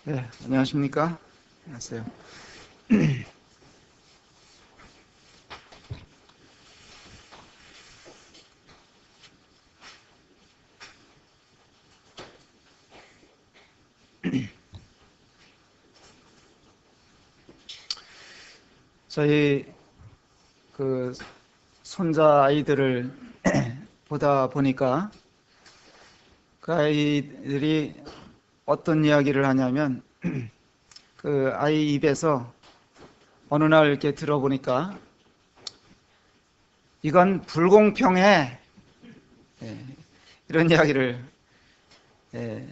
네, 안녕하십니까? 안녕하세요. 저희 그 손자 아이들을 보다 보니까 그 아이들이 어떤 이야기를 하냐면 그 아이 입에서 어느 날 이렇게 들어보니까 이건 불공평해. 예, 이런 이야기를 예,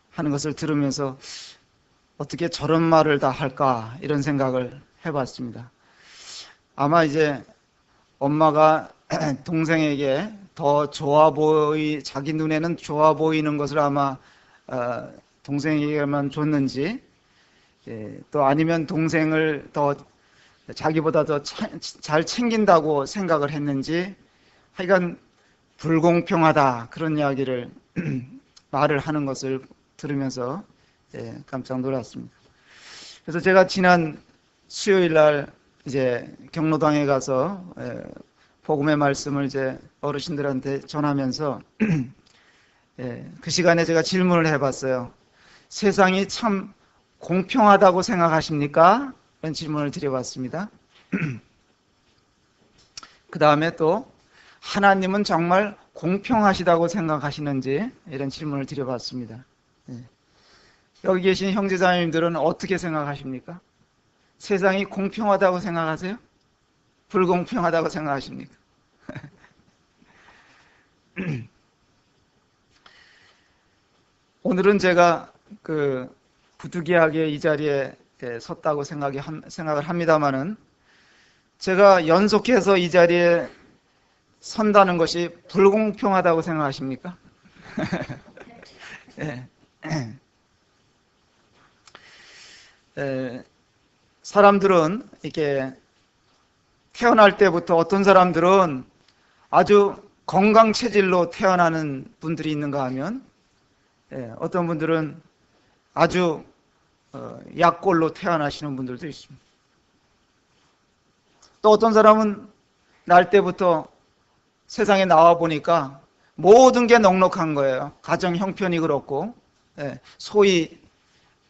하는 것을 들으면서 어떻게 저런 말을 다 할까 이런 생각을 해봤습니다. 아마 이제 엄마가 동생에게 더 자기 눈에는 좋아 보이는 것을 아마 동생에게만 줬는지, 또 아니면 동생을 더 자기보다 더 잘 챙긴다고 생각을 했는지, 하여간 불공평하다 그런 이야기를 말을 하는 것을 들으면서 깜짝 놀랐습니다. 그래서 제가 지난 수요일 날 이제 경로당에 가서 복음의 말씀을 이제 어르신들한테 전하면서 그 시간에 제가 질문을 해봤어요. 세상이 참 공평하다고 생각하십니까? 이런 질문을 드려봤습니다. 그 다음에 또 하나님은 정말 공평하시다고 생각하시는지 이런 질문을 드려봤습니다. 여기 계신 형제자매님들은 어떻게 생각하십니까? 세상이 공평하다고 생각하세요? 불공평하다고 생각하십니까? 오늘은 제가 그 부득이하게 이 자리에 섰다고 생각을 합니다만은, 제가 연속해서 이 자리에 선다는 것이 불공평하다고 생각하십니까? 예. 사람들은 이렇게 태어날 때부터 어떤 사람들은 아주 건강 체질로 태어나는 분들이 있는가 하면, 어떤 분들은 아주 약골로 태어나시는 분들도 있습니다. 또 어떤 사람은 날 때부터 세상에 나와 보니까 모든 게 넉넉한 거예요. 가정 형편이 그렇고, 소위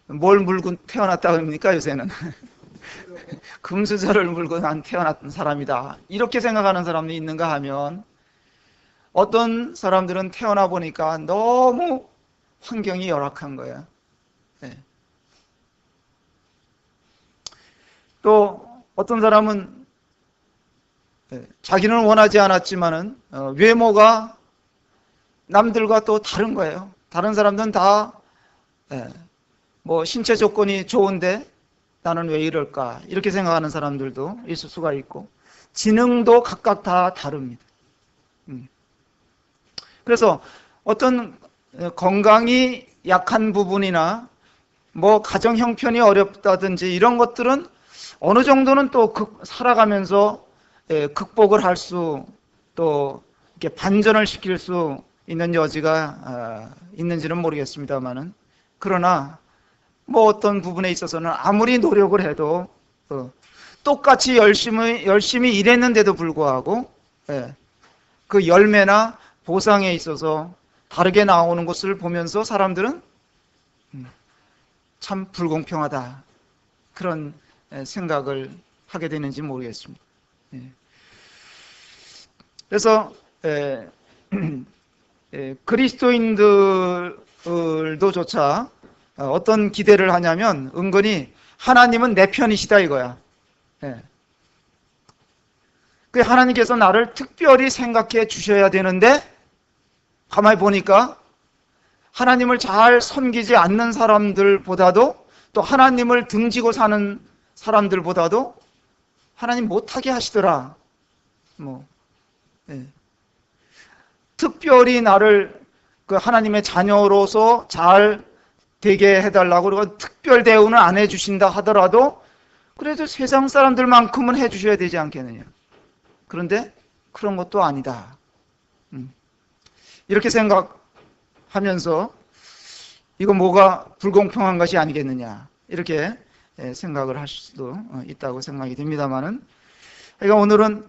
뭘 물고 태어났다 그럽니까 요새는? 금수저를 물고 난 태어났던 사람이다, 이렇게 생각하는 사람이 있는가 하면, 어떤 사람들은 태어나 보니까 너무 환경이 열악한 거예요. 또 어떤 사람은 자기는 원하지 않았지만은 외모가 남들과 또 다른 거예요. 다른 사람들은 다 뭐 신체 조건이 좋은데 나는 왜 이럴까, 이렇게 생각하는 사람들도 있을 수가 있고, 지능도 각각 다 다릅니다. 그래서 어떤 건강이 약한 부분이나 뭐 가정 형편이 어렵다든지 이런 것들은 어느 정도는 또 살아가면서 극복을 할 수, 또 이렇게 반전을 시킬 수 있는 여지가 있는지는 모르겠습니다만은, 그러나 뭐 어떤 부분에 있어서는 아무리 노력을 해도 똑같이 열심히 일했는데도 불구하고 그 열매나 보상에 있어서 다르게 나오는 것을 보면서 사람들은 참 불공평하다 그런 생각을 하게 되는지 모르겠습니다. 그래서 그리스도인들도 어떤 기대를 하냐면, 은근히 하나님은 내 편이시다 이거야. 그 하나님께서 나를 특별히 생각해 주셔야 되는데, 가만히 보니까 하나님을 잘 섬기지 않는 사람들보다도, 또 하나님을 등지고 사는 사람들보다도 하나님 못하게 하시더라. 특별히 나를 그 하나님의 자녀로서 잘 되게 해달라고, 그리고 특별 대우는 안 해주신다 하더라도 그래도 세상 사람들만큼은 해주셔야 되지 않겠느냐. 그런데 그런 것도 아니다. 이렇게 생각하면서 이거 뭐가 불공평한 것이 아니겠느냐, 이렇게 생각을 하실 수도 있다고 생각이 됩니다만은, 그러니까 오늘은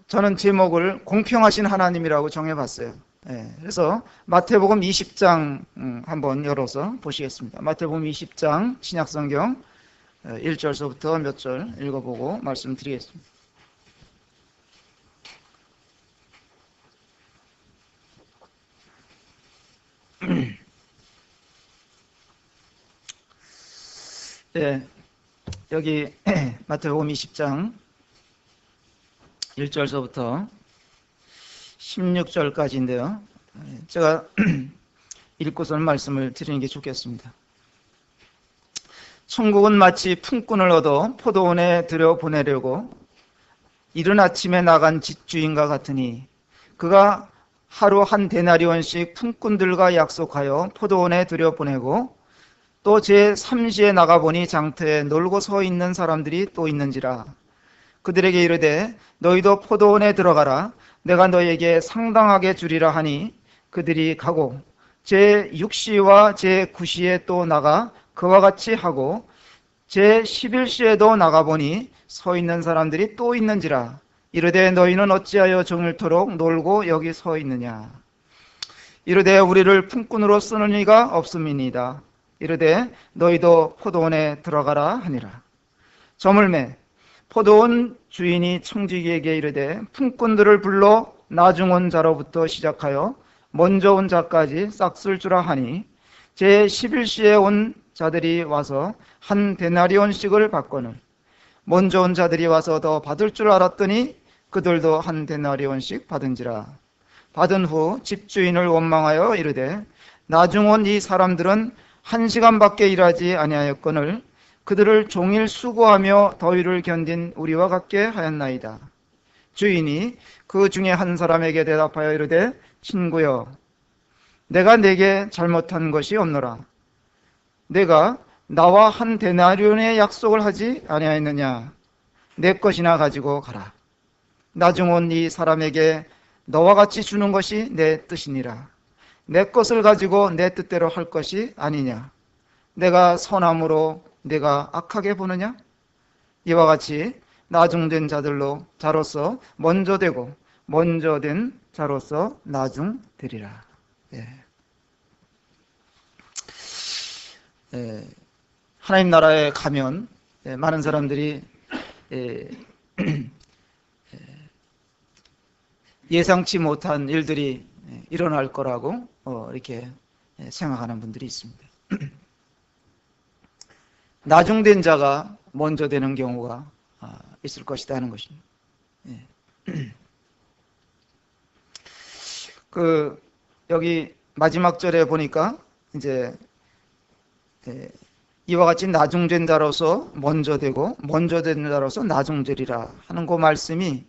저는 제목을 공평하신 하나님이라고 정해봤어요. 그래서 마태복음 20장 한번 열어서 보시겠습니다. 마태복음 20장 신약성경 1절서부터 몇 절 읽어보고 말씀드리겠습니다. 네, 여기 마태복음 20장 1절서부터 16절까지인데요. 제가 읽고선 말씀을 드리는 게 좋겠습니다. 천국은 마치 품꾼을 얻어 포도원에 들여보내려고 이른 아침에 나간 집주인과 같으니, 그가 하루 한 데나리온씩 품꾼들과 약속하여 포도원에 들여보내고 또 제3시에 나가보니 장터에 놀고 서 있는 사람들이 또 있는지라. 그들에게 이르되 너희도 포도원에 들어가라. 내가 너희에게 상당하게 주리라 하니 그들이 가고 제6시와 제9시에 또 나가 그와 같이 하고 제11시에도 나가보니 서 있는 사람들이 또 있는지라. 이르되 너희는 어찌하여 종일토록 놀고 여기 서 있느냐. 이르되 우리를 품꾼으로 쓰는 이가 없음이니이다. 이르되 너희도 포도원에 들어가라 하니라. 저물매 포도원 주인이 청지기에게 이르되 품꾼들을 불러 나중 온 자로부터 시작하여 먼저 온 자까지 싹 쓸 주라 하니, 제11시에 온 자들이 와서 한 데나리온씩을 받거늘 먼저 온 자들이 와서 더 받을 줄 알았더니 그들도 한 데나리온씩 받은지라. 받은 후 집주인을 원망하여 이르되 나중 온 이 사람들은 1시간밖에 일하지 아니하였거늘 그들을 종일 수고하며 더위를 견딘 우리와 같게 하였나이다. 주인이 그 중에 한 사람에게 대답하여 이르되 친구여, 내가 네게 잘못한 것이 없노라. 내가 나와 한 데나리온의 약속을 하지 아니하였느냐. 내 것이나 가지고 가라. 나중 온 이 사람에게 너와 같이 주는 것이 내 뜻이니라. 내 것을 가지고 내 뜻대로 할 것이 아니냐. 내가 선함으로 내가 악하게 보느냐. 이와 같이 나중된 자로서 먼저 되고 먼저 된 자로서 나중되리라. 하나님 나라에 가면 많은 사람들이 예상치 못한 일들이 일어날 거라고 이렇게 생각하는 분들이 있습니다. 나중된 자가 먼저 되는 경우가 있을 것이다 하는 것입니다. 여기 마지막 절에 보니까 이제 이와 같이 나중된 자로서 먼저 되고 먼저 된 자로서 나중되리라 하는 그 말씀이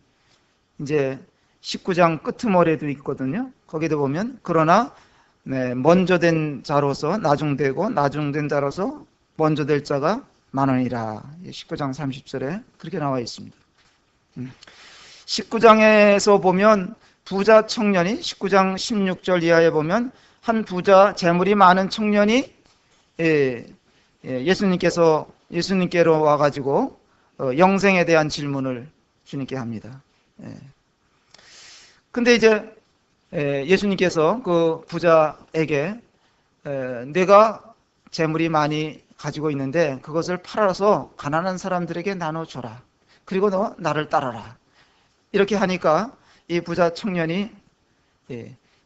이제 19장 끄트머리에도 있거든요. 거기도 보면 그러나 먼저 된 자로서 나중되고 나중된 자로서 먼저 될 자가 많으니라. 19장 30절에 그렇게 나와 있습니다. 19장에서 보면 부자 청년이, 19장 16절 이하에 보면 한 부자 재물이 많은 청년이 예수님께로 와가지고 영생에 대한 질문을 주님께 합니다. 근데 이제 예수님께서 그 부자에게 내가 재물이 많이 가지고 있는데 그것을 팔아서 가난한 사람들에게 나눠줘라. 그리고 너 나를 따라라. 이렇게 하니까 이 부자 청년이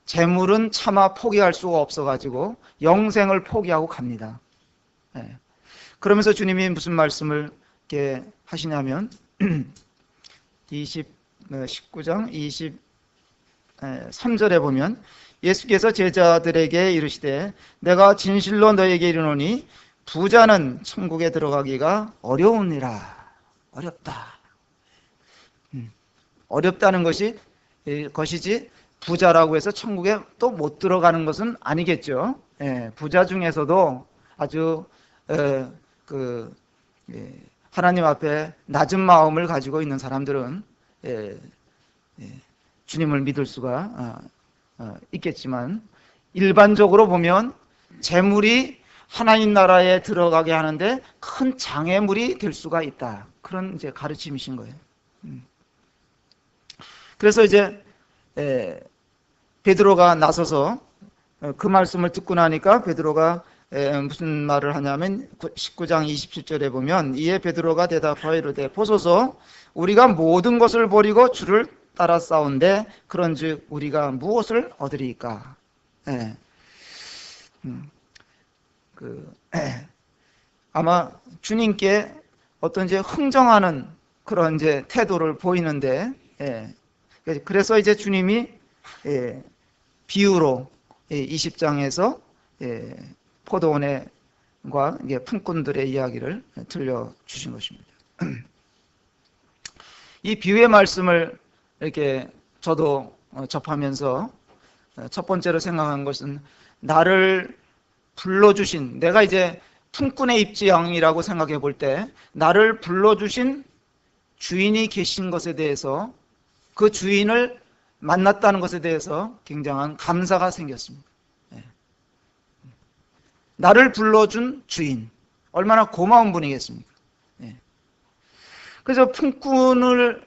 재물은 차마 포기할 수가 없어가지고 영생을 포기하고 갑니다. 그러면서 주님이 무슨 말씀을 이렇게 하시냐면 19장 23절에 보면 예수께서 제자들에게 이르시되 내가 진실로 너에게 이르노니 부자는 천국에 들어가기가 어려우니라. 어렵다. 어렵다는 것이지 부자라고 해서 천국에 또 못 들어가는 것은 아니겠죠. 부자 중에서도 아주 하나님 앞에 낮은 마음을 가지고 있는 사람들은 주님을 믿을 수가 있겠지만 일반적으로 보면 재물이 하나님 나라에 들어가게 하는데 큰 장애물이 될 수가 있다. 그런 이제 가르침이신 거예요. 그래서 이제 베드로가 나서서 그 말씀을 듣고 나니까 베드로가 무슨 말을 하냐면 19장 27절에 보면 이에 베드로가 대답하여 이르되 보소서 우리가 모든 것을 버리고 주를 따라 싸운데 그런즉 우리가 무엇을 얻으리까? 아마 주님께 어떤 이제 흥정하는 그런 이제 태도를 보이는데, 그래서 이제 주님이 비유로 20장에서 포도원과 품꾼들의 이야기를 들려주신 것입니다. 이 비유의 말씀을 이렇게 저도 접하면서 첫 번째로 생각한 것은 나를 불러주신, 내가 이제 품꾼의 입장이라고 생각해 볼 때 나를 불러주신 주인이 계신 것에 대해서, 그 주인을 만났다는 것에 대해서 굉장한 감사가 생겼습니다. 나를 불러준 주인, 얼마나 고마운 분이겠습니까? 그래서 품꾼을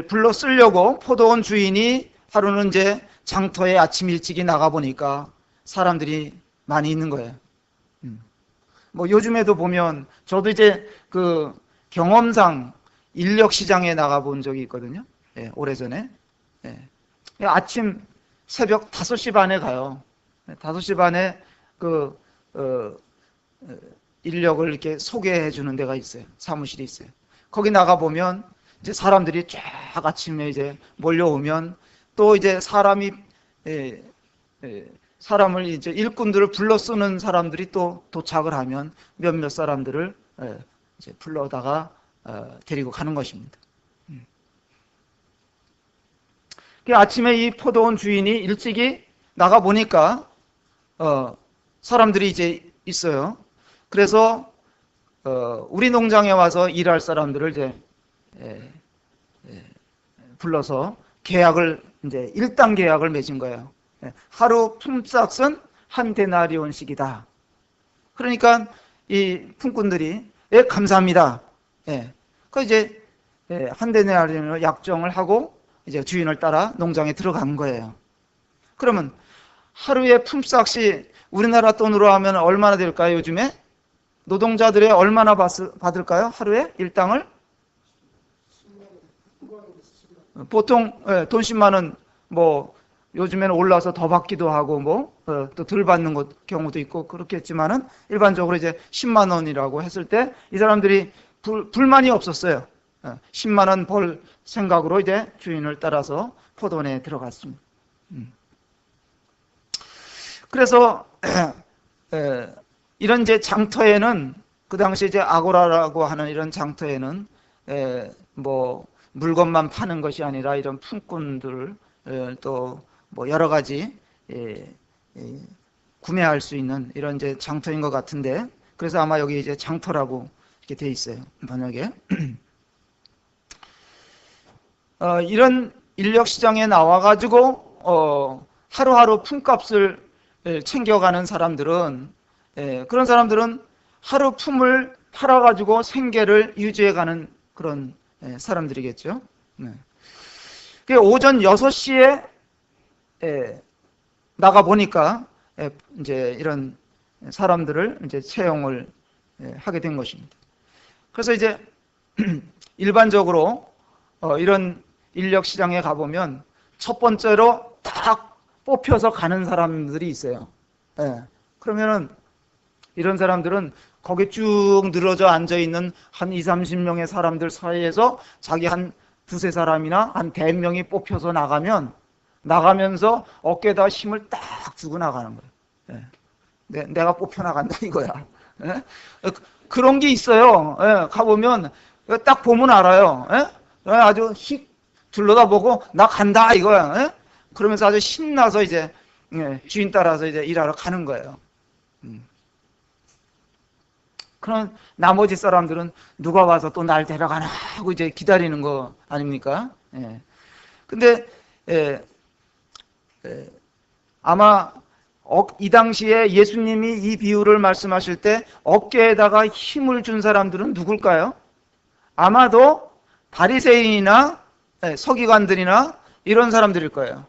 불러 쓰려고 포도원 주인이 하루는 이제 장터에 아침 일찍이 나가 보니까 사람들이 많이 있는 거예요. 뭐 요즘에도 보면 저도 이제 그 경험상 인력 시장에 나가 본 적이 있거든요. 오래전에. 아침 새벽 5시 반에 가요. 5시 반에 그 인력을 이렇게 소개해 주는 데가 있어요. 사무실이 있어요. 거기 나가 보면 이제 사람들이 쫙 아침에 이제 몰려오면 또 이제 사람을 이제 일꾼들을 불러 쓰는 사람들이 또 도착을 하면 몇몇 사람들을 이제 불러다가 데리고 가는 것입니다. 아침에 이 포도원 주인이 일찍이 나가 보니까 사람들이 이제 있어요. 그래서 우리 농장에 와서 일할 사람들을 이제 불러서 계약을 이제 1당 계약을 맺은 거예요. 하루 품삯은 한 데나리온씩이다. 그러니까 이 품꾼들이 감사합니다. 그 이제 한 데나리온을 약정을 하고 이제 주인을 따라 농장에 들어간 거예요. 그러면 하루에 품삯이 우리나라 돈으로 하면 얼마나 될까요? 요즘에 노동자들의 얼마나 받을까요? 하루에 일당을? 보통 돈 10만 원, 뭐 요즘에는 올라서 더 받기도 하고 뭐 또 덜 받는 경우도 있고 그렇겠지만은 일반적으로 이제 10만 원이라고 했을 때 이 사람들이 불만이 없었어요. 10만 원 벌 생각으로 이제 주인을 따라서 포도원에 들어갔습니다. 그래서 이런 이제 장터에는 그 당시 이제 아고라라고 하는 이런 장터에는 뭐 물건만 파는 것이 아니라 이런 품꾼들 또 뭐 여러 가지 구매할 수 있는 이런 이제 장터인 것 같은데, 그래서 아마 여기 이제 장터라고 이렇게 돼 있어요, 번역에. 이런 인력 시장에 나와가지고 하루하루 품값을 챙겨가는 사람들은, 그런 사람들은 하루 품을 팔아가지고 생계를 유지해가는 그런 사람들이겠죠. 오전 6시에 나가 보니까 이제 이런 사람들을 이제 채용을 하게 된 것입니다. 그래서 이제 일반적으로 이런 인력 시장에 가보면 첫 번째로 딱 뽑혀서 가는 사람들이 있어요. 그러면은 이런 사람들은 거기 쭉 늘어져 앉아 있는 한 20, 30명의 사람들 사이에서 자기 한 두세 사람이나 한 100명이 뽑혀서 나가면서 어깨에다 힘을 딱 주고 나가는 거예요. 내가 뽑혀 나간다 이거야. 그런 게 있어요. 가보면 딱 보면 알아요. 아주 휙 둘러다보고 나 간다 이거야. 그러면서 아주 신나서 이제 주인 따라서 이제 일하러 가는 거예요. 그런 나머지 사람들은 누가 와서 또 날 데려가나 하고 이제 기다리는 거 아닙니까? 근데 아마 이 당시에 예수님이 이 비유를 말씀하실 때 어깨에다가 힘을 준 사람들은 누굴까요? 아마도 바리새인이나 서기관들이나 이런 사람들일 거예요.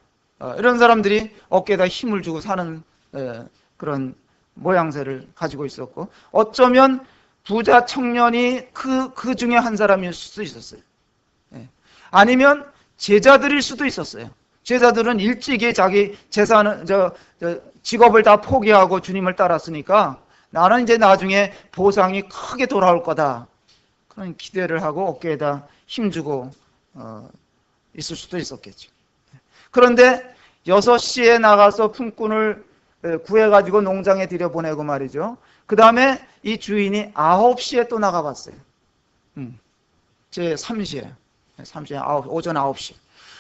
이런 사람들이 어깨에다 힘을 주고 사는 그런 모양새를 가지고 있었고, 어쩌면 부자 청년이 그 중에 한 사람일 수도 있었어요. 아니면 제자들일 수도 있었어요. 제자들은 일찍이 자기 재산을, 직업을 다 포기하고 주님을 따랐으니까 나는 이제 나중에 보상이 크게 돌아올 거다, 그런 기대를 하고 어깨에다 힘주고 있을 수도 있었겠죠. 그런데 6시에 나가서 품꾼을 구해가지고 농장에 들여보내고 말이죠. 그 다음에 이 주인이 9시에 또 나가봤어요. 제 3시에. 오전 9시.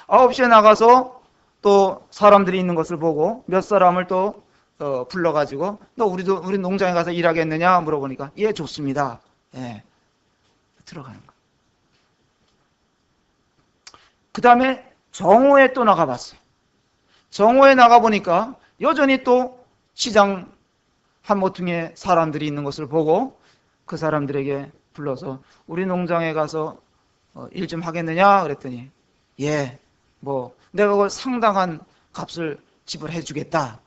9시에 나가서 또 사람들이 있는 것을 보고 몇 사람을 또 불러가지고, 너 우리 농장에 가서 일하겠느냐 물어보니까, 예, 좋습니다. 예. 들어가는 거. 그 다음에 정오에 또 나가봤어요. 정오에 나가보니까 여전히 또 시장 한 모퉁이에 사람들이 있는 것을 보고 그 사람들에게 불러서 우리 농장에 가서 일 좀 하겠느냐 그랬더니, 예, 뭐 내가 그걸 상당한 값을 지불해 주겠다.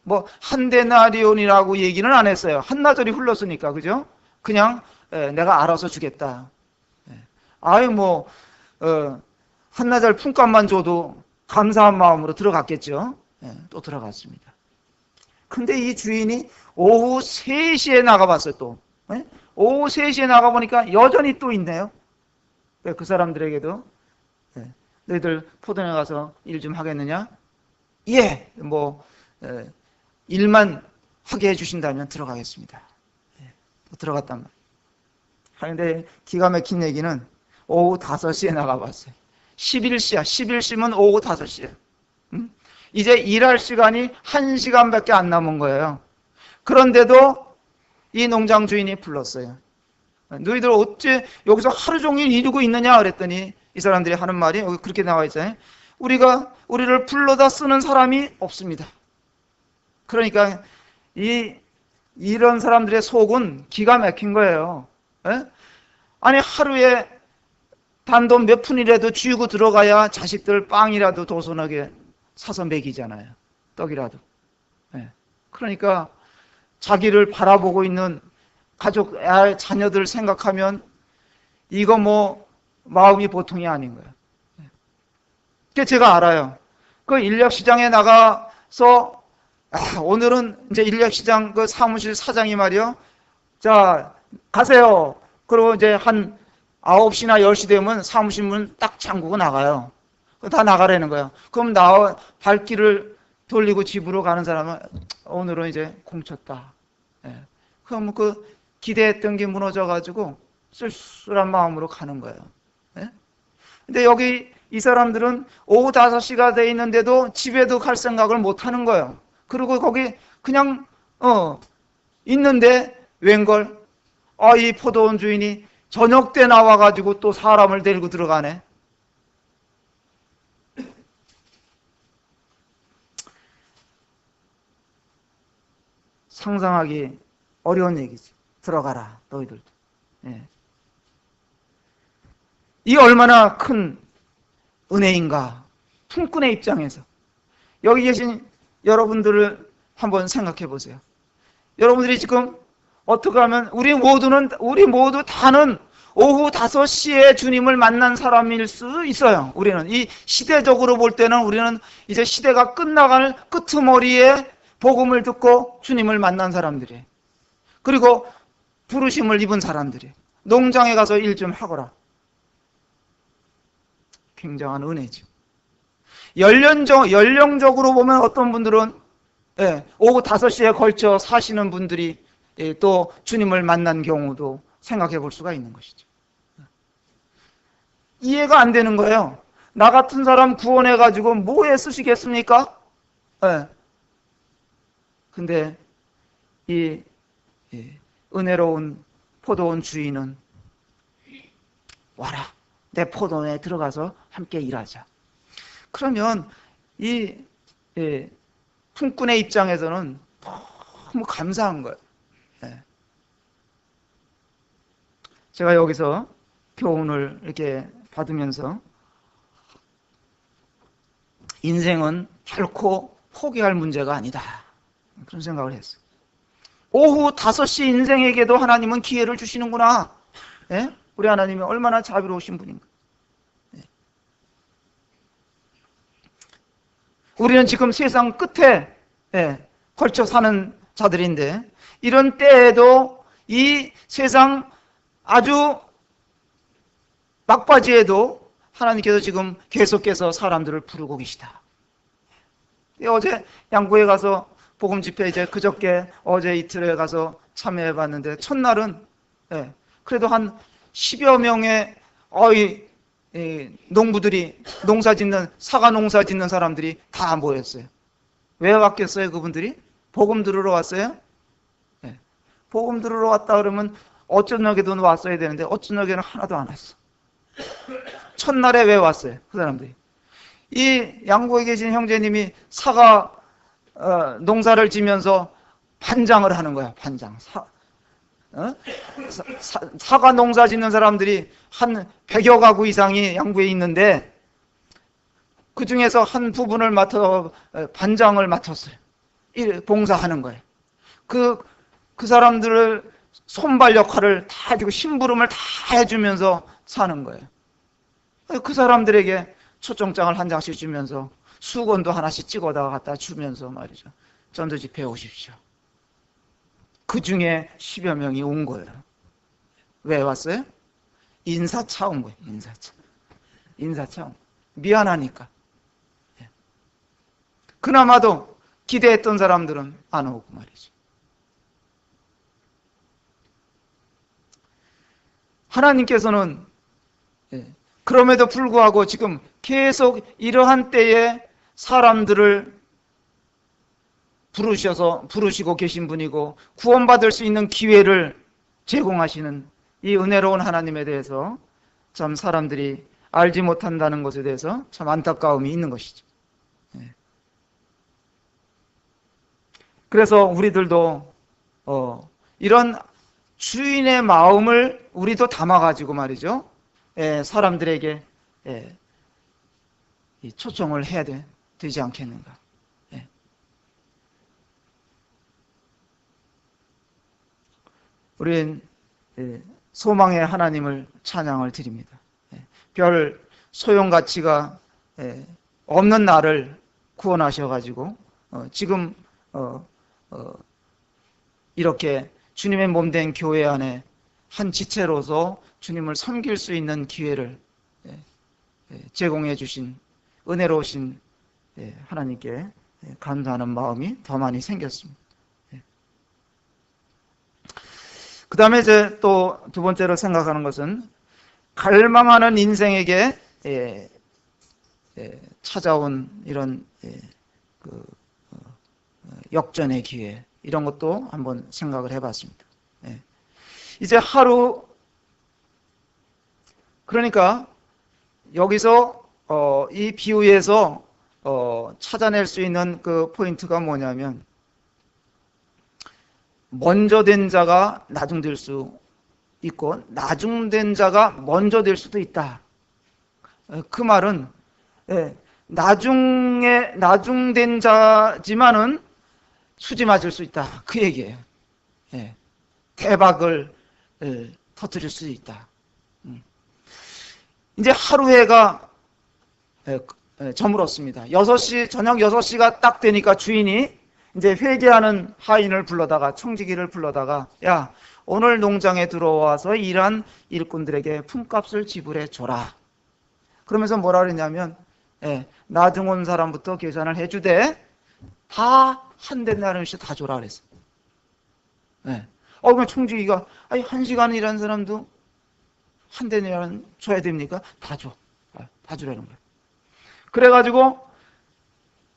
뭐 한 데나리온이라고 얘기는 안 했어요. 한나절이 흘렀으니까, 그죠? 그냥 내가 알아서 주겠다. 아유, 뭐 한나절 품값만 줘도 감사한 마음으로 들어갔겠죠. 또 들어갔습니다. 근데 이 주인이 오후 3시에 나가봤어요. 또 오후 3시에 나가보니까 여전히 또 있네요. 그 사람들에게도, 너희들 포도원에 가서 일 좀 하겠느냐? 예, 뭐 일만 하게 해주신다면 들어가겠습니다. 또 들어갔단 말이에요. 그런데 기가 막힌 얘기는 오후 5시에 나가봤어요. 11시야. 11시면 오후 5시에. 이제 일할 시간이 1시간밖에 안 남은 거예요. 그런데도 이 농장 주인이 불렀어요. 너희들 어째 여기서 하루 종일 이루고 있느냐 그랬더니, 이 사람들이 하는 말이 여기 그렇게 나와 있잖아요. 우리를 불러다 쓰는 사람이 없습니다. 그러니까 이런 사람들의 속은 기가 막힌 거예요. 아니, 하루에 단돈 몇 푼이라도 쥐고 들어가야 자식들 빵이라도 도선하게 사서 먹이잖아요. 떡이라도. 그러니까 자기를 바라보고 있는 가족, 자녀들 생각하면 이거 뭐 마음이 보통이 아닌 거예요. 그게 제가 알아요. 그 인력시장에 나가서 오늘은 이제 인력시장 그 사무실 사장이 말이요, 자 가세요. 그리고 이제 한 9시나 10시 되면 사무실 문 딱 잠그고 나가요. 다 나가라는 거예요. 그럼 발길을 돌리고 집으로 가는 사람은 오늘은 이제 공쳤다. 그럼 그 기대했던 게 무너져가지고 쓸쓸한 마음으로 가는 거예요. 근데 여기 이 사람들은 오후 5시가 돼 있는데도 집에도 갈 생각을 못 하는 거예요. 그리고 거기 그냥 있는데 웬걸, 이 포도원 주인이 저녁 때 나와가지고 또 사람을 데리고 들어가네. 상상하기 어려운 얘기지. 들어가라, 너희들도. 이 얼마나 큰 은혜인가. 품꾼의 입장에서 여기 계신 여러분들을 한번 생각해 보세요. 여러분들이 지금 어떻게 하면 우리 모두 다는 오후 5시에 주님을 만난 사람일 수 있어요. 우리는 이 시대적으로 볼 때는 우리는 이제 시대가 끝나갈 끄트머리에 복음을 듣고 주님을 만난 사람들이에요. 그리고 부르심을 입은 사람들이에요. 농장에 가서 일 좀 하거라. 굉장한 은혜죠. 연령적으로 보면 어떤 분들은 오후 5시에 걸쳐 사시는 분들이 또 주님을 만난 경우도 생각해 볼 수가 있는 것이죠. 이해가 안 되는 거예요. 나 같은 사람 구원해 가지고 뭐에 쓰시겠습니까? 근데 이 은혜로운 포도원 주인은 와라, 내 포도원에 들어가서 함께 일하자. 그러면 이 품꾼의 입장에서는 너무 감사한 거예요. 예. 제가 여기서 교훈을 이렇게 받으면서 인생은 결코 포기할 문제가 아니다, 그런 생각을 했어요. 오후 5시 인생에게도 하나님은 기회를 주시는구나. 예? 우리 하나님이 얼마나 자비로우신 분인가. 예. 우리는 지금 세상 끝에 걸쳐 사는 자들인데, 이런 때에도 이 세상 아주 막바지에도 하나님께서 지금 계속해서 사람들을 부르고 계시다. 어제 양구에 가서 복음 집회, 이제 그저께 어제 이틀에 가서 참여해 봤는데, 첫날은 그래도 한 10여 명의 농부들이 사과 농사 짓는 사람들이 다 모였어요. 왜 왔겠어요? 그분들이 복음 들으러 왔어요. 복음 들으러 왔다 그러면 어쩌녁에도 왔어야 되는데 어쩌녁에는 하나도 안 왔어. 첫날에 왜 왔어요? 그 사람들이. 이 양구에 계신 형제님이 사과 농사를 지면서 반장을 하는 거야. 반장. 사과 농사 짓는 사람들이 한 100여 가구 이상이 양구에 있는데, 그 중에서 한 부분을 맡아 반장을 맡았어요. 봉사하는 거예요. 그 사람들을 손발 역할을 다 해주고 심부름을 다 해주면서 사는 거예요. 그 사람들에게 초청장을 한 장씩 주면서 수건도 하나씩 찍어다가 갖다 주면서 말이죠. 전도 집회에 오십시오. 그 중에 10여 명이 온 거예요. 왜 왔어요? 인사차 온 거예요. 인사차 온 거예요. 미안하니까. 그나마도 기대했던 사람들은 안 오고 말이죠. 하나님께서는 그럼에도 불구하고 지금 계속 이러한 때에 사람들을 부르시고 계신 분이고, 구원받을 수 있는 기회를 제공하시는 이 은혜로운 하나님에 대해서 참 사람들이 알지 못한다는 것에 대해서 참 안타까움이 있는 것이죠. 그래서 우리들도 이런 주인의 마음을 우리도 담아가지고 말이죠, 사람들에게 초청을 해야 되지 않겠는가. 우린 소망의 하나님을 찬양을 드립니다. 별 소용가치가 없는 나를 구원하셔가지고 지금 이렇게 주님의 몸된 교회 안에 한 지체로서 주님을 섬길 수 있는 기회를 제공해 주신 은혜로우신 하나님께 감사하는 마음이 더 많이 생겼습니다. 그 다음에 이제 또 두 번째로 생각하는 것은 갈망하는 인생에게 찾아온 이런 역전의 기회, 이런 것도 한번 생각을 해봤습니다. 이제 하루, 그러니까 여기서 이 비유에서 찾아낼 수 있는 그 포인트가 뭐냐면, 먼저 된 자가 나중될 수 있고 나중된 자가 먼저 될 수도 있다. 그 말은 나중된 자지만은 수지 맞을 수 있다, 그 얘기예요. 대박을 터뜨릴 수 있다. 이제 하루 해가 저물었습니다. 저녁 6시가 딱 되니까 주인이 이제 회개하는 하인을 불러다가, 청지기를 불러다가, 야, 오늘 농장에 들어와서 일한 일꾼들에게 품값을 지불해 줘라. 그러면서 뭐라 그랬냐면, 나중 온 사람부터 계산을 해주되 다 한 데나리온씩 다 줘라 그랬어. 그럼 청지기가, 1시간 일한 사람도 한 데나리온 줘야 됩니까? 다 줘. 다 주라는 거예요. 그래가지고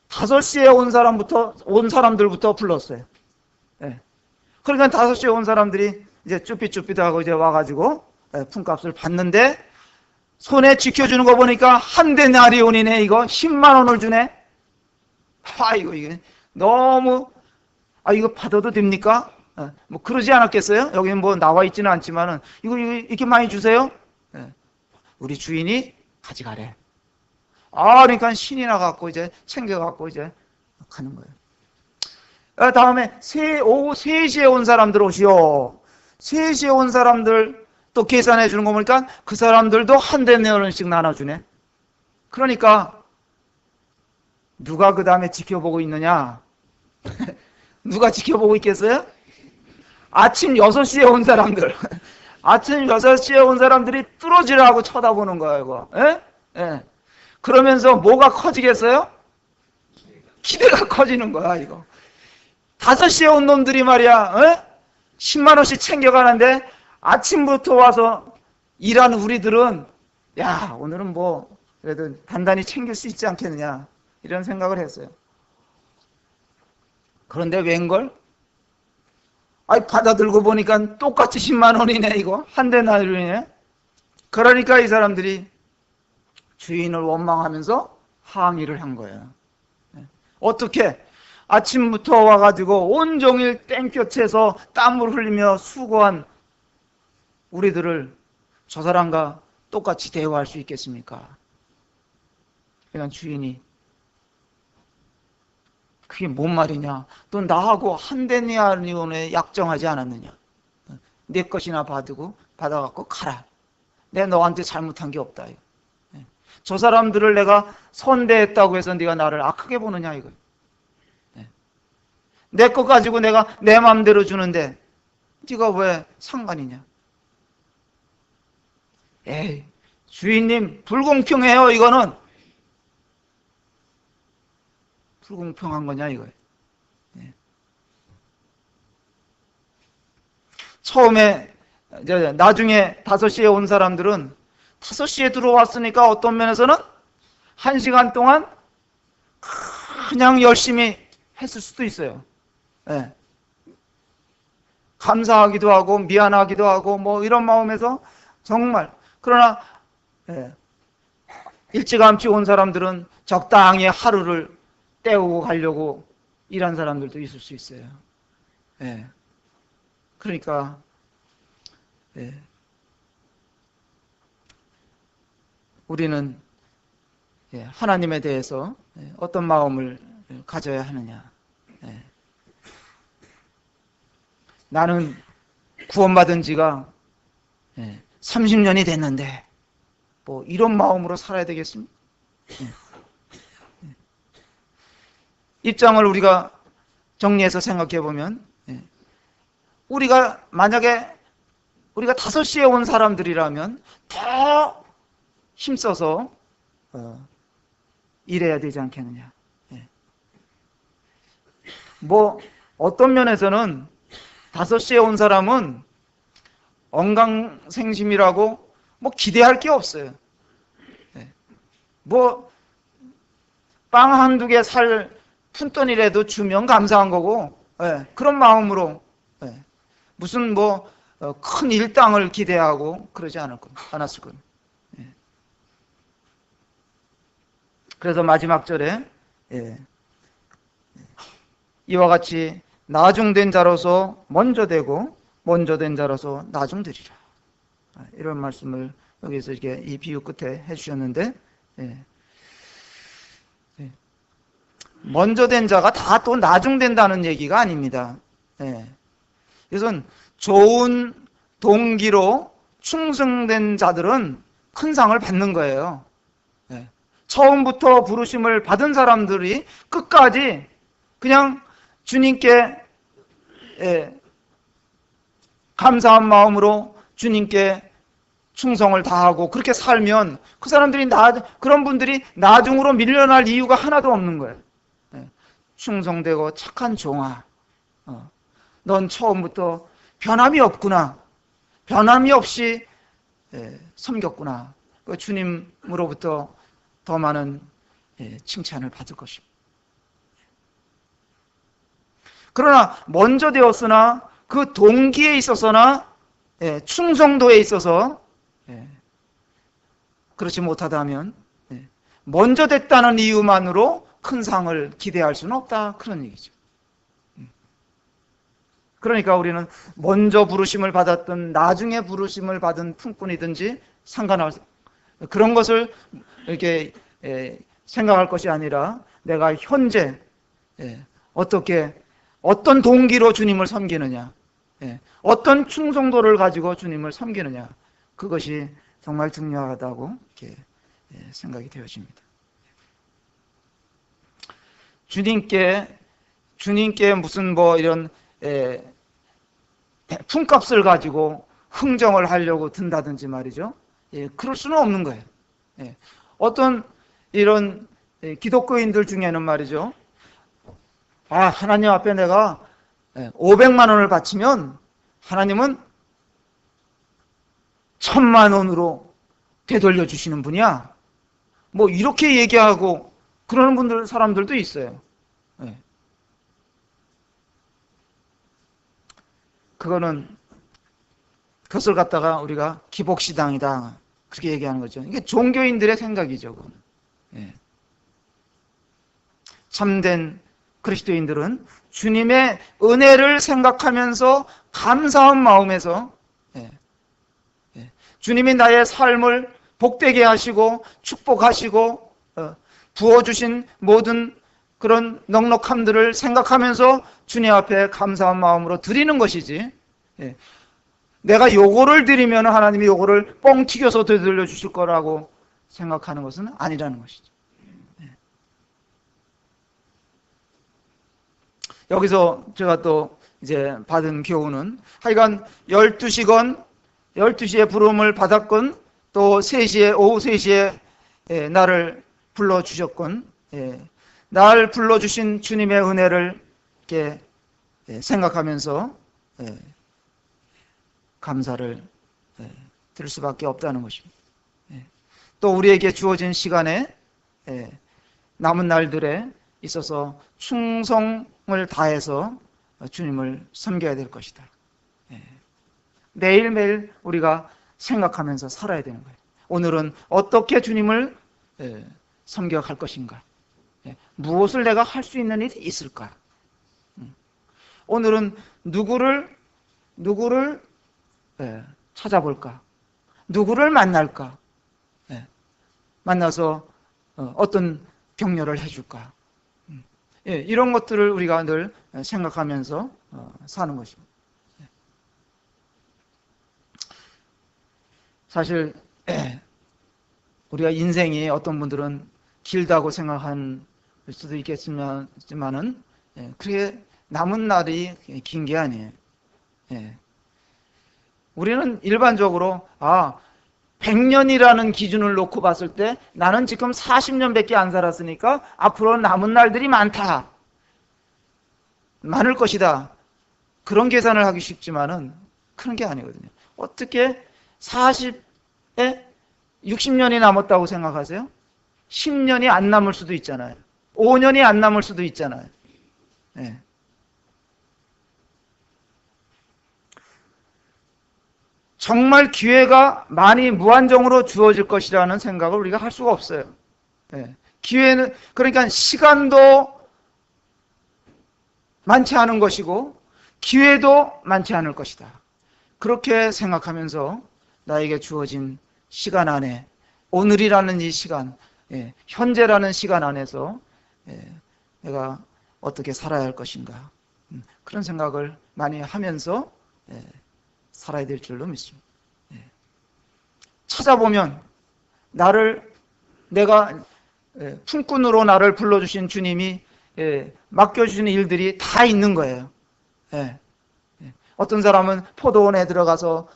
5시에 온 사람들부터 불렀어요. 그러니까 5시에 온 사람들이 이제 쭈삣쭈삣하고 이제 와가지고 품값을 받는데, 손에 지켜주는 거 보니까 한 데나리온이네. 이거 10만 원을 주네. 이게 너무 이거 받아도 됩니까? 뭐 그러지 않았겠어요? 여기 뭐 나와 있지는 않지만은 이거 이렇게 많이 주세요? 우리 주인이 가져가래. 그러니까 신이 나갖고 이제 챙겨갖고 이제 가는 거예요. 다음에 오후 3시에 온 사람들 오시오. 3시에 온 사람들 또 계산해 주는 거 보니까 그 사람들도 한 데나리온씩 나눠주네. 그러니까 누가 그 다음에 지켜보고 있느냐? 누가 지켜보고 있겠어요? 아침 6시에 온 사람들. 아침 6시에 온 사람들이 뚫어지라고 쳐다보는 거예요, 이거. 예? 그러면서 뭐가 커지겠어요? 기대가 커지는 거야, 이거. 5시에 온 놈들이 말이야, 10만 원씩 챙겨가는데 아침부터 와서 일하는 우리들은 야, 오늘은 뭐 그래도 단단히 챙길 수 있지 않겠느냐 이런 생각을 했어요. 그런데 웬걸? 받아들고 보니까 똑같이 10만 원이네, 이거. 한 데나리온이네. 그러니까 이 사람들이 주인을 원망하면서 항의를 한 거예요. 어떻게? 아침부터 와가지고 온종일 땡볕에서 땀을 흘리며 수고한 우리들을 저 사람과 똑같이 대우할 수 있겠습니까? 그냥 주인이 그게 뭔 말이냐? 또 나하고 한 데나리온에 약정하지 않았느냐? 내 것이나 받아갖고 가라. 내가 너한테 잘못한 게 없다. 저 사람들을 내가 선대했다고 해서 네가 나를 악하게 보느냐 이거. 내 것 가지고 내가 내 마음대로 주는데 네가 왜 상관이냐? 에이, 주인님 불공평해요. 이거는 불공평한 거냐 이거예요. 처음에 나중에 5시에 온 사람들은 5시에 들어왔으니까 어떤 면에서는 1시간 동안 그냥 열심히 했을 수도 있어요. 감사하기도 하고 미안하기도 하고 뭐 이런 마음에서 정말. 그러나 일찌감치 온 사람들은 적당히 하루를 때우고 가려고 일한 사람들도 있을 수 있어요. 그러니까 우리는 하나님에 대해서 어떤 마음을 가져야 하느냐. 나는 구원받은 지가 30년이 됐는데 뭐 이런 마음으로 살아야 되겠습니까? 입장을 우리가 정리해서 생각해 보면 우리가 만약에 우리가 5시에 온 사람들이라면 더 힘써서 일해야 되지 않겠느냐. 뭐 어떤 면에서는 5시에 온 사람은 언강생심이라고 뭐 기대할 게 없어요. 뭐 빵 한두 개 살 푼돈이라도 주면 감사한 거고 그런 마음으로 무슨 뭐 큰 일당을 기대하고 그러지 않았을 거예요. 그래서 마지막 절에 이와 같이 나중된 자로서 먼저 되고 먼저 된 자로서 나중되리라. 이런 말씀을 여기서 이렇게 이 비유 끝에 해주셨는데 먼저 된 자가 다 또 나중된다는 얘기가 아닙니다. 그래서 좋은 동기로 충성된 자들은 큰 상을 받는 거예요. 처음부터 부르심을 받은 사람들이 끝까지 그냥 주님께 감사한 마음으로 주님께 충성을 다하고 그렇게 살면 그 사람들이 그런 분들이 나중으로 밀려날 이유가 하나도 없는 거예요. 충성되고 착한 종아, 넌 처음부터 변함이 없구나. 변함이 없이 섬겼구나. 그 주님으로부터 더 많은 칭찬을 받을 것입니다. 그러나 먼저 되었으나 그 동기에 있어서나 충성도에 있어서 그렇지 못하다면 먼저 됐다는 이유만으로 큰 상을 기대할 수는 없다, 그런 얘기죠. 그러니까 우리는 먼저 부르심을 받았든 나중에 부르심을 받은 품꾼이든지 상관없이 그런 것을 이렇게 생각할 것이 아니라 내가 현재 어떻게 어떤 동기로 주님을 섬기느냐, 어떤 충성도를 가지고 주님을 섬기느냐, 그것이 정말 중요하다고 이렇게 생각이 되어집니다. 주님께 무슨 뭐 이런 품값을 가지고 흥정을 하려고 든다든지 말이죠. 그럴 수는 없는 거예요. 어떤 이런 기독교인들 중에는 말이죠. 하나님 앞에 내가 500만 원을 바치면 하나님은 1000만 원으로 되돌려 주시는 분이야. 뭐 이렇게 얘기하고 그러는 사람들도 있어요. 그것을 갖다가 우리가 기복시당이다, 그렇게 얘기하는 거죠. 이게 종교인들의 생각이죠. 참된 그리스도인들은 주님의 은혜를 생각하면서 감사한 마음에서 주님이 나의 삶을 복되게 하시고 축복하시고 부어주신 모든 그런 넉넉함들을 생각하면서 주님 앞에 감사한 마음으로 드리는 것이지, 내가 요거를 드리면 하나님이 요거를 뻥 튀겨서 되돌려 주실 거라고 생각하는 것은 아니라는 것이죠. 여기서 제가 또 이제 받은 교훈은, 하여간 12시건 12시에 부름을 받았건 또 3시에 오후 3시에 나를 불러주셨건, 날 불러주신 주님의 은혜를 이렇게 생각하면서 감사를 드릴 수밖에 없다는 것입니다. 또 우리에게 주어진 시간에 남은 날들에 있어서 충성을 다해서 주님을 섬겨야 될 것이다. 매일매일 우리가 생각하면서 살아야 되는 거예요. 오늘은 어떻게 주님을 섬겨갈 것인가? 무엇을 내가 할 수 있는 일이 있을까? 오늘은 누구를 찾아볼까? 누구를 만날까? 만나서 어떤 격려를 해줄까? 이런 것들을 우리가 늘 생각하면서 사는 것입니다. 사실 우리가 인생이 어떤 분들은 길다고 생각할 수도 있겠지만은 그렇게 남은 날이 긴 게 아니에요. 우리는 일반적으로 100년이라는 기준을 놓고 봤을 때 나는 지금 40년밖에 안 살았으니까 앞으로 남은 날들이 많다, 많을 것이다, 그런 계산을 하기 쉽지만은 그런 게 아니거든요. 어떻게 40에 60년이 남았다고 생각하세요? 10년이 안 남을 수도 있잖아요. 5년이 안 남을 수도 있잖아요. 정말 기회가 많이 무한정으로 주어질 것이라는 생각을 우리가 할 수가 없어요. 기회는, 그러니까 시간도 많지 않은 것이고 기회도 많지 않을 것이다, 그렇게 생각하면서 나에게 주어진 시간 안에, 오늘이라는 이 시간, 현재라는 시간 안에서 내가 어떻게 살아야 할 것인가, 그런 생각을 많이 하면서 살아야 될 줄로 믿습니다. 찾아보면 내가 품꾼으로 나를 불러주신 주님이 맡겨주시는 일들이 다 있는 거예요. 어떤 사람은 포도원에 들어가서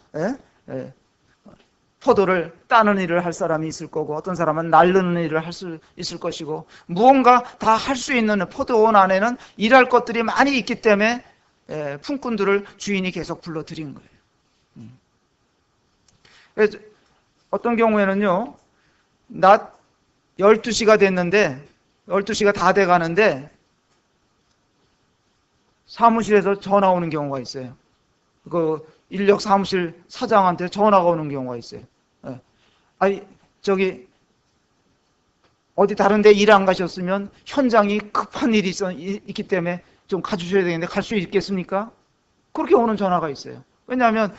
포도를 따는 일을 할 사람이 있을 거고, 어떤 사람은 날르는 일을 할 수 있을 것이고, 무언가 다 할 수 있는, 포도원 안에는 일할 것들이 많이 있기 때문에 품꾼들을 주인이 계속 불러들인 거예요. 어떤 경우에는요, 낮 12시가 됐는데, 12시가 다 돼가는데 사무실에서 전화 오는 경우가 있어요. 그 인력 사무실 사장한테 전화가 오는 경우가 있어요. 아니, 어디 다른 데 일 안 가셨으면 현장이 급한 일이 있기 때문에 좀 가주셔야 되겠는데 갈 수 있겠습니까? 그렇게 오는 전화가 있어요. 왜냐하면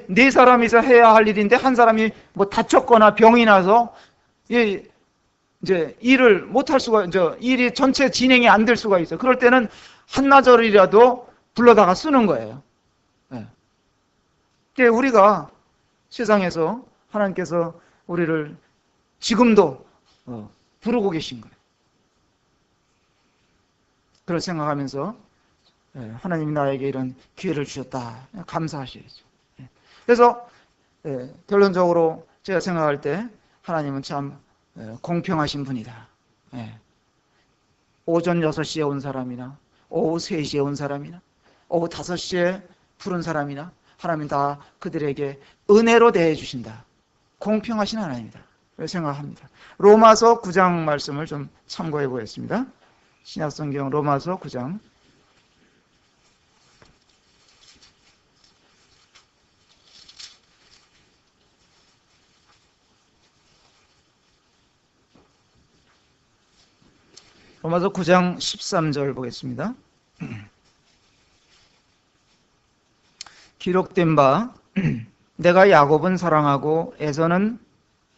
네 사람이서 해야 할 일인데 한 사람이 뭐 다쳤거나 병이 나서 이제 일을 못할 수가, 일이 전체 진행이 안 될 수가 있어요. 그럴 때는 한나절이라도 불러다가 쓰는 거예요. 네. 우리가 세상에서 하나님께서 우리를 지금도 부르고 계신 거예요. 그걸 생각하면서 하나님이 나에게 이런 기회를 주셨다. 감사하셔야죠. 그래서 결론적으로 제가 생각할 때 하나님은 참 공평하신 분이다. 오전 6시에 온 사람이나 오후 3시에 온 사람이나 오후 5시에 부른 사람이나 하나님 다 그들에게 은혜로 대해 주신다. 공평하신 하나님이다. 생각합니다. 로마서 9장 말씀을 좀 참고해 보겠습니다. 신약성경 로마서 9장. 로마서 9장 13절 보겠습니다. 기록된 바 내가 야곱은 사랑하고 에서는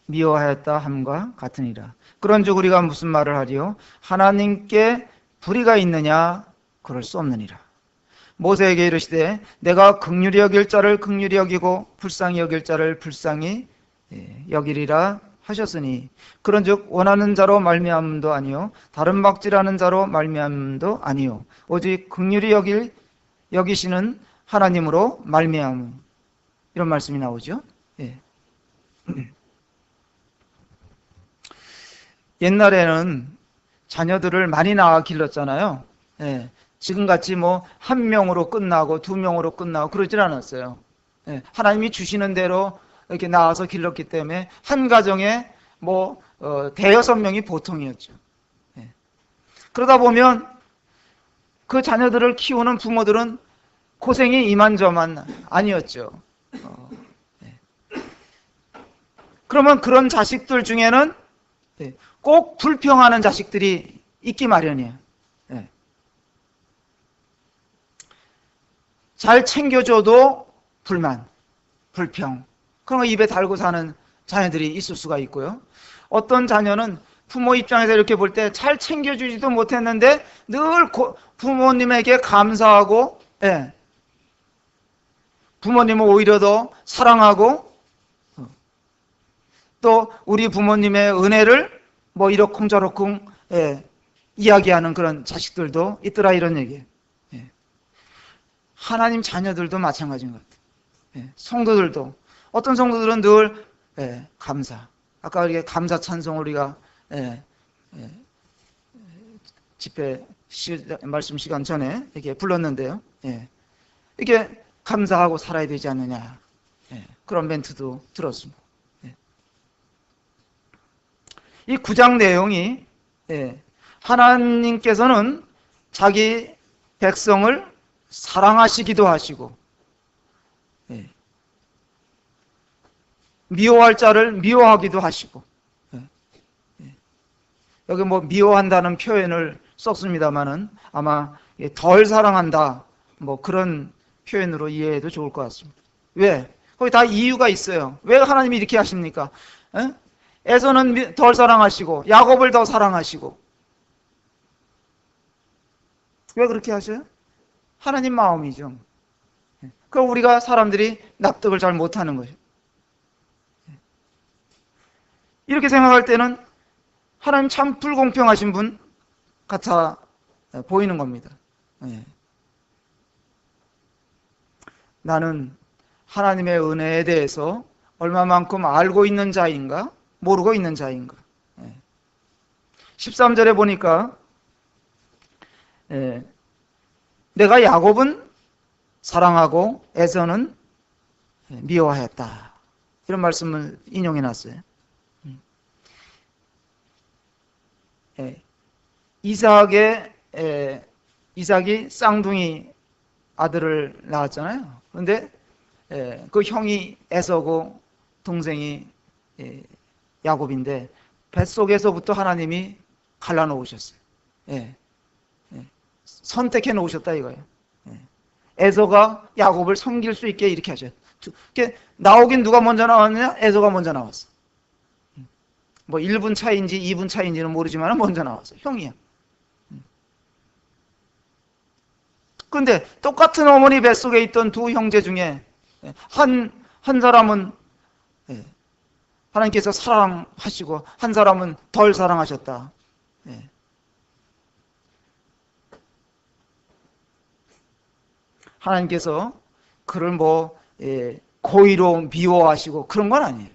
미워하였다 함과 같으니라. 그런즉 우리가 무슨 말을 하리요? 하나님께 불의가 있느냐? 그럴 수 없느니라. 모세에게 이르시되 내가 긍휼히 여길 자를 긍휼히 여기고 불쌍히 여길 자를 불쌍히 여기리라 하셨으니 그런즉 원하는 자로 말미암음도 아니요 다른 막지라는 자로 말미암음도 아니요 오직 긍휼히 여기시는 하나님으로 말미암음. 이런 말씀이 나오죠. 옛날에는 자녀들을 많이 낳아 길렀잖아요. 지금같이 뭐 한 명으로 끝나고 두 명으로 끝나고 그러질 않았어요. 하나님이 주시는 대로 이렇게 낳아서 길렀기 때문에 한 가정에 뭐 대여섯 명이 보통이었죠. 그러다 보면 그 자녀들을 키우는 부모들은 고생이 이만저만 아니었죠. 그러면 그런 자식들 중에는 꼭 불평하는 자식들이 있기 마련이에요. 잘 챙겨줘도 불만, 불평. 그런 거 입에 달고 사는 자녀들이 있을 수가 있고요. 어떤 자녀는 부모 입장에서 이렇게 볼 때 잘 챙겨주지도 못했는데 늘 부모님에게 감사하고, 부모님을 오히려 더 사랑하고, 또 우리 부모님의 은혜를 뭐 이러쿵저러쿵 이야기하는 그런 자식들도 있더라, 이런 얘기예요. 하나님 자녀들도 마찬가지인 것 같아요. 성도들도 어떤 성도들은 늘 감사. 아까 이렇게 감사 찬송 우리가 집회 말씀 시간 전에 이렇게 불렀는데요. 이게 감사하고 살아야 되지 않느냐. 그런 멘트도 들었습니다. 이 9장 내용이 하나님께서는 자기 백성을 사랑하시기도 하시고 미워할 자를 미워하기도 하시고 여기 뭐 미워한다는 표현을 썼습니다마는 아마 덜 사랑한다 뭐 그런 표현으로 이해해도 좋을 것 같습니다. 왜? 거기 다 이유가 있어요. 왜 하나님이 이렇게 하십니까? 에서는 덜 사랑하시고 야곱을 더 사랑하시고 왜 그렇게 하셔요? 하나님 마음이죠. 그럼 우리가 사람들이 납득을 잘 못하는 거죠. 이렇게 생각할 때는 하나님 참 불공평하신 분 같아 보이는 겁니다. 나는 하나님의 은혜에 대해서 얼마만큼 알고 있는 자인가 모르고 있는 자인가. 13절에 보니까 내가 야곱은 사랑하고 에서는 미워하였다. 이런 말씀을 인용해 놨어요. 이삭이 쌍둥이 아들을 낳았잖아요. 그런데 그 형이 에서고 동생이 야곱인데 뱃속에서부터 하나님이 갈라놓으셨어요. 예. 예. 선택해 놓으셨다 이거예요. 예. 에서가 야곱을 섬길 수 있게 이렇게 하셨어요. 나오긴 누가 먼저 나왔느냐? 에서가 먼저 나왔어. 뭐 1분 차인지 2분 차인지는 모르지만 먼저 나왔어. 형이야. 그런데 똑같은 어머니 뱃속에 있던 두 형제 중에 한 사람은 하나님께서 사랑하시고 한 사람은 덜 사랑하셨다. 하나님께서 그를 뭐 고의로 미워하시고 그런 건 아니에요.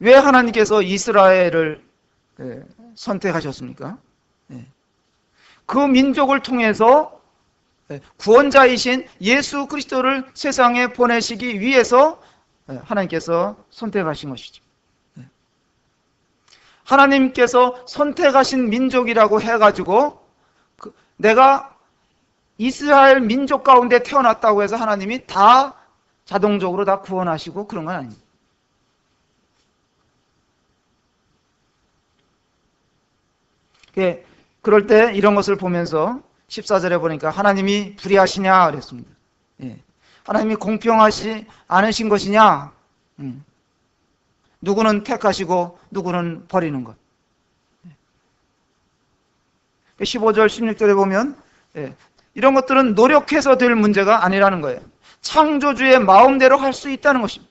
왜 하나님께서 이스라엘을 선택하셨습니까? 그 민족을 통해서 구원자이신 예수 그리스도를 세상에 보내시기 위해서 하나님께서 선택하신 것이죠. 하나님께서 선택하신 민족이라고 해가지고 내가 이스라엘 민족 가운데 태어났다고 해서 하나님이 다 자동적으로 다 구원하시고 그런 건 아닙니다. 그럴 때 이런 것을 보면서 14절에 보니까 하나님이 불의하시냐 그랬습니다. 하나님이 공평하시 않으신 것이냐? 누구는 택하시고 누구는 버리는 것. 15절 16절에 보면 이런 것들은 노력해서 될 문제가 아니라는 거예요. 창조주의 마음대로 할 수 있다는 것입니다.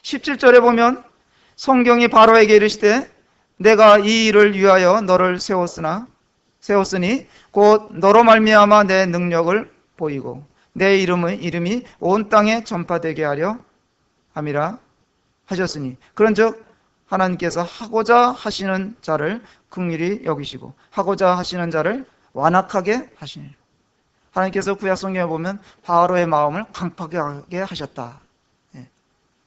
17절에 보면 성경이 바로에게 이르시되 내가 이 일을 위하여 너를 세웠으니 곧 너로 말미암아 내 능력을 보이고 내 이름이 온 땅에 전파되게 하려 함이라 하셨으니 그런즉 하나님께서 하고자 하시는 자를 긍휼히 여기시고 하고자 하시는 자를 완악하게 하시니 하나님께서 구약 성경에 보면 바로의 마음을 강팍하게 하셨다.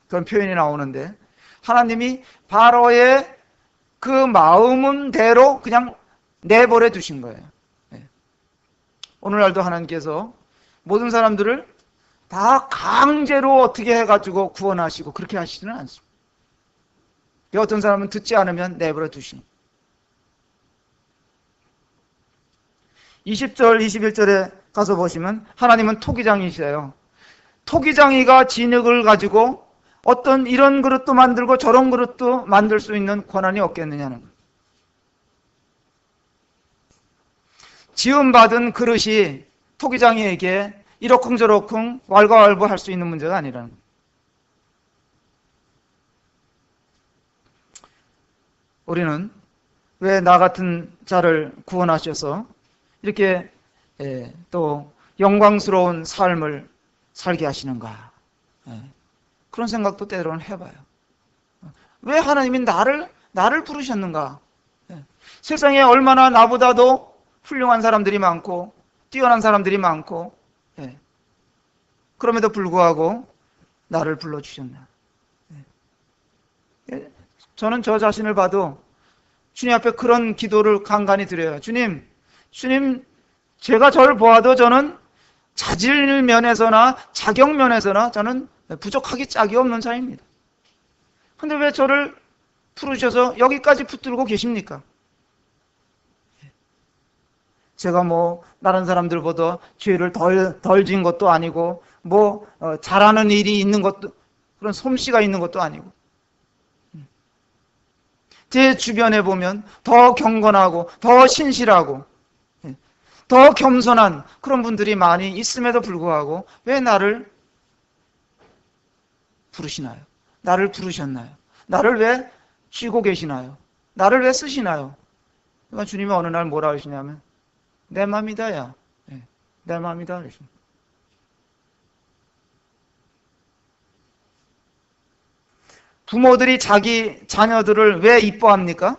그런 표현이 나오는데 하나님이 바로의 그 마음대로 그냥 내버려 두신 거예요. 오늘날도 하나님께서 모든 사람들을 다 강제로 어떻게 해가지고 구원하시고 그렇게 하시지는 않습니다. 어떤 사람은 듣지 않으면 내버려 두시니 20절 21절에 가서 보시면 하나님은 토기장이시에요. 토기장이가 진흙을 가지고 어떤 이런 그릇도 만들고 저런 그릇도 만들 수 있는 권한이 없겠느냐는 거예요. 지음받은 그릇이 토기장이에게 이러쿵저러쿵 왈가왈부할 수 있는 문제가 아니라는 거예요. 우리는 왜 나 같은 자를 구원하셔서 이렇게 또 영광스러운 삶을 살게 하시는가? 그런 생각도 때로는 해봐요. 왜 하나님이 나를 부르셨는가? 세상에 얼마나 나보다도 훌륭한 사람들이 많고 뛰어난 사람들이 많고 그럼에도 불구하고 나를 불러주셨나? 저는 저 자신을 봐도 주님 앞에 그런 기도를 간간히 드려요. 주님, 제가 저를 보아도 저는 자질 면에서나 자격 면에서나 저는 부족하기 짝이 없는 자입니다. 근데 왜 저를 부르셔서 여기까지 붙들고 계십니까? 제가 뭐 다른 사람들보다 죄를 덜 지은 것도 아니고 뭐 잘하는 일이 있는 것도 그런 솜씨가 있는 것도 아니고 제 주변에 보면 더 경건하고 더 신실하고 더 겸손한 그런 분들이 많이 있음에도 불구하고 왜 나를 부르시나요? 나를 부르셨나요? 나를 왜 쉬고 계시나요? 나를 왜 쓰시나요? 그러니까 주님이 어느 날 뭐라 하시냐면 내 맘이다 야. 내 맘이다 그러십니다. 부모들이 자기 자녀들을 왜 이뻐합니까?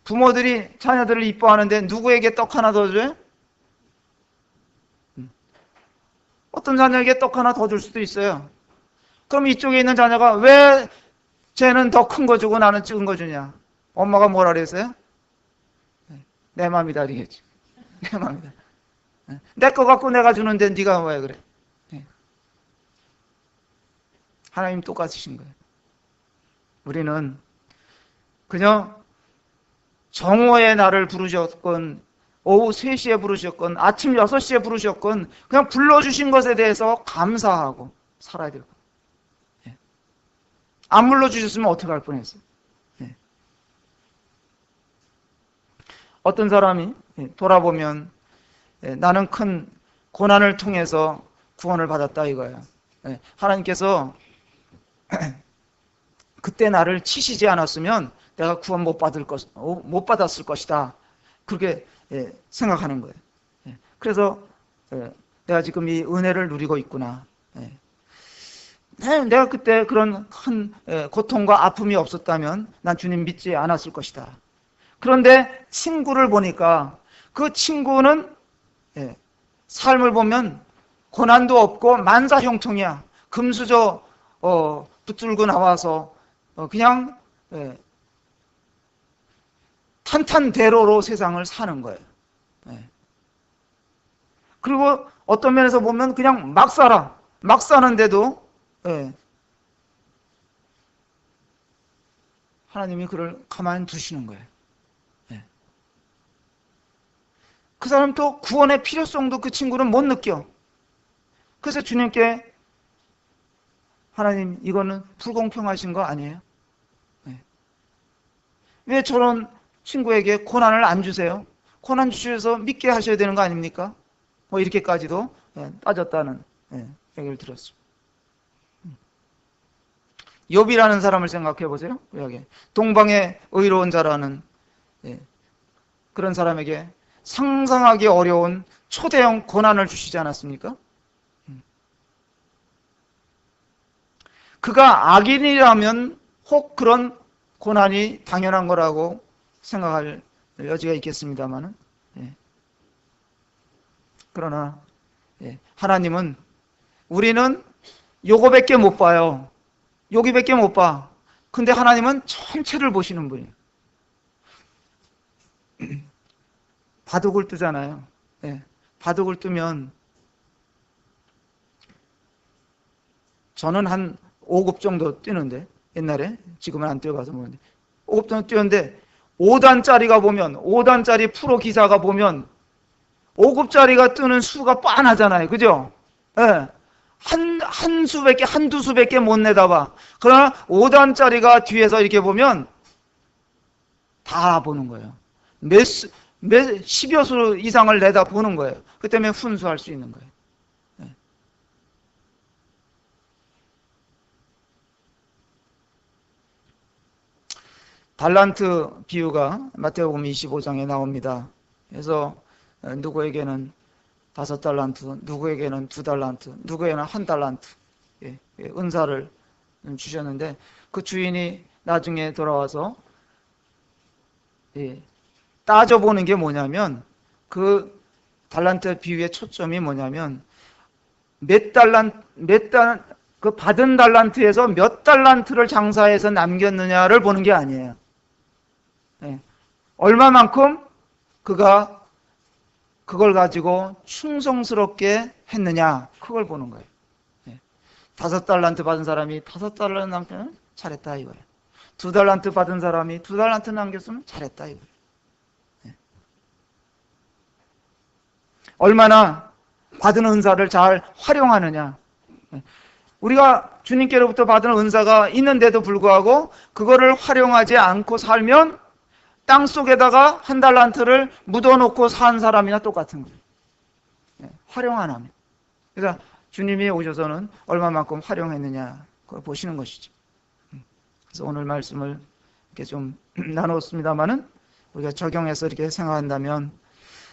부모들이 자녀들을 이뻐하는데 누구에게 떡 하나 더 줘요? 어떤 자녀에게 떡 하나 더 줄 수도 있어요. 그럼 이쪽에 있는 자녀가 왜 쟤는 더 큰 거 주고 나는 작은 거 주냐? 엄마가 뭐라 그랬어요? 내 맘이다 이랬지. 내 맘이다. 내 거 갖고 내가 주는데 네가 왜 그래? 하나님 똑같으신 거예요. 우리는 그냥 정오에 나를 부르셨건 오후 3시에 부르셨건 아침 6시에 부르셨건 그냥 불러주신 것에 대해서 감사하고 살아야 될 거예요. 안 불러주셨으면 어떻게 할 뻔했어요. 어떤 사람이 돌아보면 나는 큰 고난을 통해서 구원을 받았다 이거예요. 하나님께서 그때 나를 치시지 않았으면 내가 구원 못 받았을 것이다. 그렇게 생각하는 거예요. 그래서 내가 지금 이 은혜를 누리고 있구나. 내가 그때 그런 큰 고통과 아픔이 없었다면 난 주님 믿지 않았을 것이다. 그런데 친구를 보니까 그 친구는 삶을 보면 고난도 없고 만사형통이야. 금수저 붙들고 나와서 그냥 탄탄대로로 세상을 사는 거예요. 그리고 어떤 면에서 보면 그냥 막 살아. 막 사는데도 하나님이 그를 가만히 두시는 거예요. 그 사람 또 구원의 필요성도 그 친구는 못 느껴. 그래서 주님께 하나님 이거는 불공평하신 거 아니에요? 왜 저런 친구에게 고난을 안 주세요? 고난 주셔서 믿게 하셔야 되는 거 아닙니까? 뭐 이렇게까지도 따졌다는 얘기를 들었습니다. 욥이라는 사람을 생각해 보세요. 여기 동방의 의로운 자라는 그런 사람에게 상상하기 어려운 초대형 고난을 주시지 않았습니까? 그가 악인이라면 혹 그런 고난이 당연한 거라고 생각할 여지가 있겠습니다만은 그러나 하나님은 우리는 요거밖에 못 봐요. 여기밖에 못 봐. 근데 하나님은 전체를 보시는 분이에요. 바둑을 뜨잖아요. 바둑을 뜨면 저는 한 5급 정도 뛰는데 옛날에 지금은 안 뛰어가서 모르는데 5급 정도 뛰었는데 5단짜리가 보면 5단짜리 프로 기사가 보면 5급짜리가 뜨는 수가 뻔하잖아요. 그죠? 한 수밖에 한두 수밖에 못 내다봐. 그러나 5단짜리가 뒤에서 이렇게 보면 다 보는 거예요. 몇 10여 수 이상을 내다 보는 거예요. 그 때문에 훈수할 수 있는 거예요. 달란트 비유가 마태복음 25장에 나옵니다. 그래서 누구에게는 5달란트, 누구에게는 2달란트, 누구에게는 1달란트 은사를 주셨는데 그 주인이 나중에 돌아와서 따져보는 게 뭐냐면 그 달란트 비유의 초점이 뭐냐면 그 받은 달란트에서 몇 달란트를 장사해서 남겼느냐를 보는 게 아니에요. 얼마만큼 그가 그걸 가지고 충성스럽게 했느냐 그걸 보는 거예요. 5달란트 받은 사람이 5달란트 남겼으면 잘했다 이거예요. 2달란트 받은 사람이 2달란트 남겼으면 잘했다 이거예요. 얼마나 받은 은사를 잘 활용하느냐. 우리가 주님께로부터 받은 은사가 있는데도 불구하고 그거를 활용하지 않고 살면 땅 속에다가 1달란트를 묻어놓고 산 사람이나 똑같은 거예요. 활용 안 하면. 그래서 주님이 오셔서는 얼마만큼 활용했느냐 그걸 보시는 것이죠. 그래서 오늘 말씀을 이렇게 좀 나눴습니다만은 우리가 적용해서 이렇게 생각한다면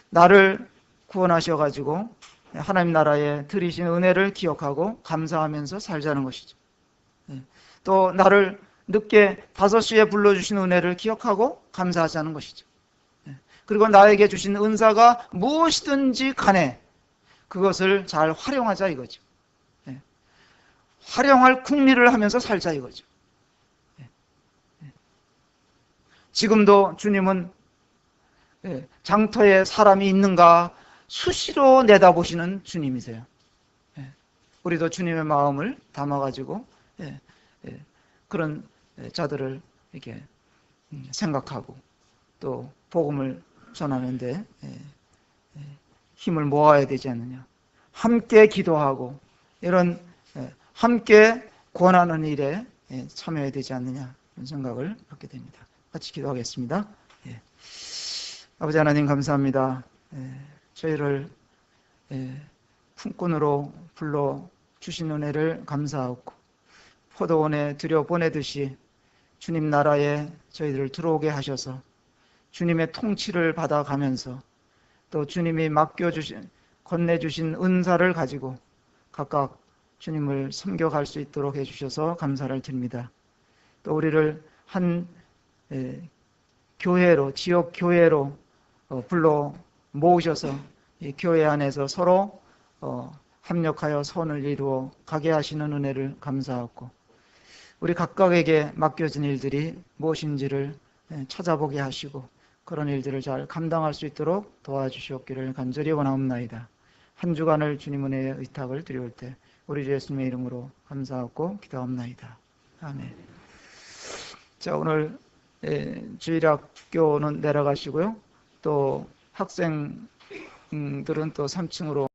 나를 구원하셔가지고 하나님 나라에 들이신 은혜를 기억하고 감사하면서 살자는 것이죠. 또 나를 늦게 5시에 불러주신 은혜를 기억하고 감사하자는 것이죠. 그리고 나에게 주신 은사가 무엇이든지 간에 그것을 잘 활용하자 이거죠. 활용할 궁리를 하면서 살자 이거죠. 지금도 주님은 장터에 사람이 있는가 수시로 내다보시는 주님이세요. 예. 우리도 주님의 마음을 담아가지고 그런 자들을 이렇게 생각하고 또 복음을 전하는데 힘을 모아야 되지 않느냐. 함께 기도하고 이런 함께 권하는 일에 참여해야 되지 않느냐 이런 생각을 갖게 됩니다. 같이 기도하겠습니다. 아버지 하나님 감사합니다. 저희를 품꾼으로 불러 주신 은혜를 감사하고 포도원에 들여보내듯이 주님 나라에 저희들을 들어오게 하셔서 주님의 통치를 받아가면서 또 주님이 맡겨주신 건네주신 은사를 가지고 각각 주님을 섬겨갈 수 있도록 해주셔서 감사를 드립니다. 또 우리를 한 교회로 지역 교회로 불러 모으셔서 이 교회 안에서 서로 합력하여 선을 이루어 가게 하시는 은혜를 감사하고 우리 각각에게 맡겨진 일들이 무엇인지를 찾아보게 하시고 그런 일들을 잘 감당할 수 있도록 도와주시옵기를 간절히 원하옵나이다. 한 주간을 주님 은혜의 의탁을 드려올 때 우리 주 예수님의 이름으로 감사하고 기도합나이다. 아멘. 자, 오늘 주일학교는 내려가시고요. 또 학생들은 또 3층으로